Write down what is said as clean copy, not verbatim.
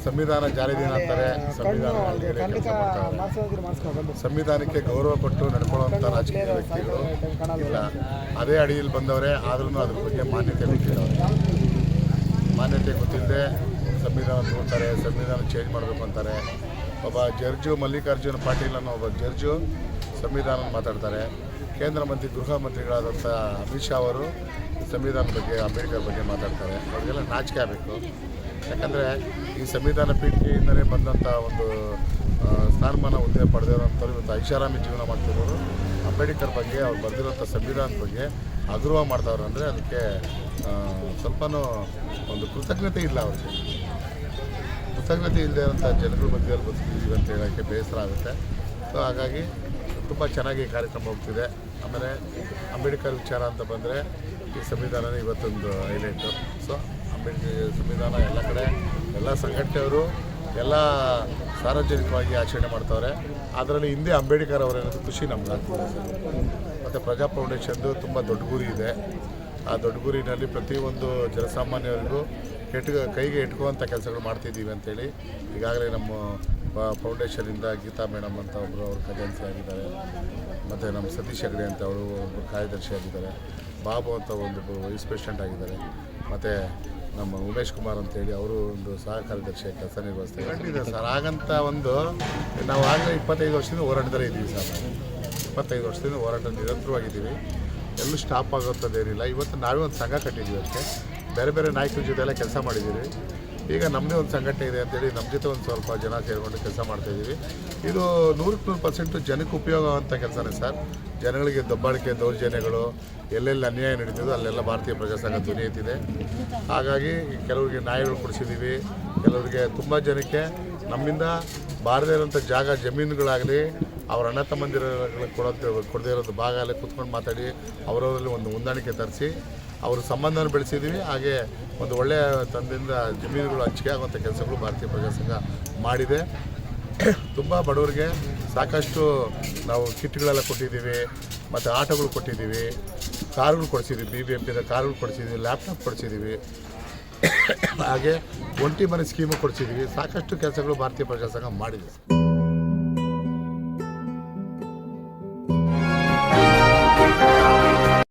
ಸಂವಿಧಾನ ಜಾರಿ ದಿನ ಅಂತಾರೆ, ಸಂವಿಧಾನದಲ್ಲಿ ಕೆಲಸ ಮಾಡ್ತಾರೆ. ಸಂವಿಧಾನಕ್ಕೆ ಗೌರವ ಕೊಟ್ಟು ನಡ್ಕೊಳ್ಳುವಂಥ ರಾಜಕೀಯ ವ್ಯಕ್ತಿಗಳು ಇಲ್ಲ. ಅದೇ ಅಡಿಯಲ್ಲಿ ಬಂದವರೇ, ಆದ್ರೂ ಅದ್ರ ಬಗ್ಗೆ ಮಾನ್ಯತೆ ಗೊತ್ತಿಲ್ಲ. ಮಾನ್ಯತೆ ಗೊತ್ತಿಲ್ಲದೆ ಸಂವಿಧಾನ ತಗೋತಾರೆ, ಸಂವಿಧಾನ ಚೇಂಜ್ ಮಾಡಬೇಕು ಅಂತಾರೆ. ಒಬ್ಬ ಜಡ್ಜು ಮಲ್ಲಿಕಾರ್ಜುನ ಪಾಟೀಲ್ ಅನ್ನೋ ಒಬ್ಬ ಜಡ್ಜು ಸಂವಿಧಾನ ಮಾತಾಡ್ತಾರೆ. ಕೇಂದ್ರ ಮಂತ್ರಿ ಗೃಹ ಮಂತ್ರಿಗಳಾದಂಥ ಅಮಿತ್ ಶಾ ಅವರು ಸಂವಿಧಾನದ ಬಗ್ಗೆ, ಅಂಬೇಡ್ಕರ್ ಬಗ್ಗೆ ಮಾತಾಡ್ತಾರೆ. ಅವ್ರಿಗೆಲ್ಲ ನಾಚಿಕೆ ಆಗಬೇಕು. ಯಾಕಂದರೆ ಈ ಸಂವಿಧಾನ ಪೀಠಿಕೆಯಿಂದಲೇ ಬಂದಂಥ ಒಂದು ಸ್ಥಾನಮಾನ ಹುದ್ದೆ ಪಡೆದಿರೋಂಥವ್ರು ಇವತ್ತು ಐಷಾರಾಮಿ ಜೀವನ ಮಾಡ್ತಿರೋರು ಅಂಬೇಡ್ಕರ್ ಬಗ್ಗೆ, ಅವ್ರು ಬರೆದಿರೋಂಥ ಸಂವಿಧಾನದ ಬಗ್ಗೆ ಅಗೌರವ ಮಾಡ್ತಾವ್ರು. ಅಂದರೆ ಅದಕ್ಕೆ ಸ್ವಲ್ಪನೂ ಒಂದು ಕೃತಜ್ಞತೆ ಇಲ್ಲ ಅವ್ರಿಗೆ. ಕೃತಜ್ಞತೆ ಇಲ್ಲದೆ ಇರೋಂಥ ಜನಗಳ ಮಧ್ಯದಲ್ಲಿ ಬದುಕಿದ್ದೀವಿ ಅಂತ ಹೇಳೋಕ್ಕೆ ಬೇಸರ ಆಗುತ್ತೆ. ಸೊ ಹಾಗಾಗಿ ತುಂಬ ಚೆನ್ನಾಗಿ ಕಾರ್ಯಕ್ರಮ ಹೋಗ್ತಿದೆ. ಆಮೇಲೆ ಅಂಬೇಡ್ಕರ್ ವಿಚಾರ ಅಂತ ಬಂದರೆ ಈ ಸಂವಿಧಾನನೇ ಇವತ್ತೊಂದು ಹೈಲೈಟು. ಸೊ ಅಂಬೇಡ್ಕರ್ ಸಂವಿಧಾನ ಎಲ್ಲ ಕಡೆ ಎಲ್ಲ ಸಂಘಟನೆಯವರು ಎಲ್ಲ ಸಾರ್ವಜನಿಕವಾಗಿ ಆಚರಣೆ ಮಾಡ್ತಾವ್ರೆ. ಅದರಲ್ಲಿ ಹಿಂದೆ ಅಂಬೇಡ್ಕರ್ ಅವರೇನೋದು ಖುಷಿ ನಮ್ಗೆ ಆಗ್ತದೆ ಸರ್. ಮತ್ತು ಪ್ರಜಾ ಫೌಂಡೇಶನ್ದು ತುಂಬ ದೊಡ್ಡ ಗುರಿ ಇದೆ. ಆ ದೊಡ್ಡ ಗುರಿನಲ್ಲಿ ಪ್ರತಿಯೊಂದು ಜನಸಾಮಾನ್ಯರಿಗೂ ಕೈಗೆ ಇಟ್ಕುವಂಥ ಕೆಲಸಗಳು ಮಾಡ್ತಿದ್ದೀವಿ ಅಂಥೇಳಿ ಈಗಾಗಲೇ ನಮ್ಮ ಫೌಂಡೇಶನಿಂದ ಗೀತಾ ಮೇಡಮ್ ಅಂತ ಒಬ್ಬರು ಅವರು ಖಜಾನ್ಸಿ ಆಗಿದ್ದಾರೆ. ಮತ್ತು ನಮ್ಮ ಸತೀಶ್ ಹೆಗಡೆ ಅಂತ ಅವರು ಒಬ್ಬರು ಕಾರ್ಯದರ್ಶಿ ಆಗಿದ್ದಾರೆ. ಬಾಬು ಅಂತ ಒಂದು ವೈಸ್ ಪ್ರೆಸಿಡೆಂಟ್ ಆಗಿದ್ದಾರೆ. ಮತ್ತು ನಮ್ಮ ಉಮೇಶ್ ಕುಮಾರ್ ಅಂತೇಳಿ ಅವರು ಒಂದು ಸಹ ಕಾರ್ಯದರ್ಶಿಯಾಗಿ ಕೆಲಸ ನಿರ್ವಹಿಸ್ತಾರೆ ಸರ್. ಹಾಗಂತ ಒಂದು ನಾವು ಆಗಲೇ 25 ವರ್ಷದಿಂದ ಹೋರಾಟದಲ್ಲೇ ಇದ್ದೀವಿ ಸರ್. 25 ವರ್ಷದಿಂದ ಹೋರಾಟ ನಿರಂತರವಾಗಿದ್ದೀವಿ. ಎಲ್ಲೂ ಸ್ಟಾಪ್ ಆಗೋಂಥದ್ದೇನಿಲ್ಲ. ಇವತ್ತು ನಾವೇ ಒಂದು ಸಂಘ ಕಟ್ಟಿದ್ದೀವಿ ಅಷ್ಟೇ. ಬೇರೆ ಬೇರೆ ನಾಯಕರ ಜೊತೆ ಎಲ್ಲ ಕೆಲಸ ಮಾಡಿದ್ದೀವಿ. ಈಗ ನಮ್ಮದೇ ಒಂದು ಸಂಘಟನೆ ಇದೆ ಅಂತೇಳಿ ನಮ್ಮ ಜೊತೆ ಒಂದು ಸ್ವಲ್ಪ ಜನ ಸೇರಿಕೊಂಡು ಕೆಲಸ ಮಾಡ್ತಾಯಿದ್ದೀವಿ. ಇದು 100% ಜನಕ್ಕೆ ಉಪಯೋಗ ಆಗುವಂಥ ಕೆಲಸನೇ ಸರ್. ಜನಗಳಿಗೆ ದಬ್ಬಾಳಿಕೆ ದೌರ್ಜನ್ಯಗಳು ಎಲ್ಲೆಲ್ಲಿ ಅನ್ಯಾಯ ನಡೀತಿದೆ ಅಲ್ಲೆಲ್ಲ ಭಾರತೀಯ ಪ್ರಜಾಸಂಘ ಧ್ವನಿ ಎತ್ತಿದೆ. ಹಾಗಾಗಿ ಕೆಲವರಿಗೆ ನ್ಯಾಯಗಳು ಕೊಡಿಸಿದ್ದೀವಿ. ಕೆಲವರಿಗೆ ತುಂಬ ಜನಕ್ಕೆ ನಮ್ಮಿಂದ ಬಾರದೇ ಇರೋಂಥ ಜಾಗ ಜಮೀನುಗಳಾಗಲಿ ಅವ್ರ ಅಣ್ಣ ತಮ್ಮಂದಿರಗಳಿಗೆ ಕೊಡದೇ ಇರೋದು ಭಾಗ ಅಲ್ಲೇ ಕೂತ್ಕೊಂಡು ಮಾತಾಡಿ ಅವರವರಲ್ಲಿ ಒಂದು ಹೊಂದಾಣಿಕೆ ತರಿಸಿ ಅವ್ರ ಸಂಬಂಧವನ್ನು ಬೆಳೆಸಿದ್ದೀವಿ. ಹಾಗೆ ಒಂದು ಒಳ್ಳೆಯ ತಂದೆಯಿಂದ ಜಮೀನುಗಳು ಹಂಚಿಕೆ ಆಗುವಂಥ ಕೆಲಸಗಳು ಭಾರತೀಯ ಪ್ರಜಾಸಂಘ ಮಾಡಿದೆ. ತುಂಬ ಬಡವರಿಗೆ ಸಾಕಷ್ಟು ನಾವು ಕಿಟ್ಗಳೆಲ್ಲ ಕೊಟ್ಟಿದ್ದೀವಿ, ಮತ್ತು ಆಟೋಗಳು ಕೊಟ್ಟಿದ್ದೀವಿ, ಕಾರುಗಳು ಕೊಡಿಸಿದ್ದೀವಿ, BBMPದ ಕಾರುಗಳು ಕೊಡಿಸಿದ್ದೀವಿ, ಲ್ಯಾಪ್ಟಾಪ್ ಕೊಡಿಸಿದ್ದೀವಿ, ಹಾಗೆ ಒಂಟಿ ಮನೆ ಸ್ಕೀಮು ಕೊಡಿಸಿದ್ದೀವಿ. ಸಾಕಷ್ಟು ಕೆಲಸಗಳು ಭಾರತೀಯ ಪ್ರಜಾಸಂಘ ಮಾಡಿದೆ.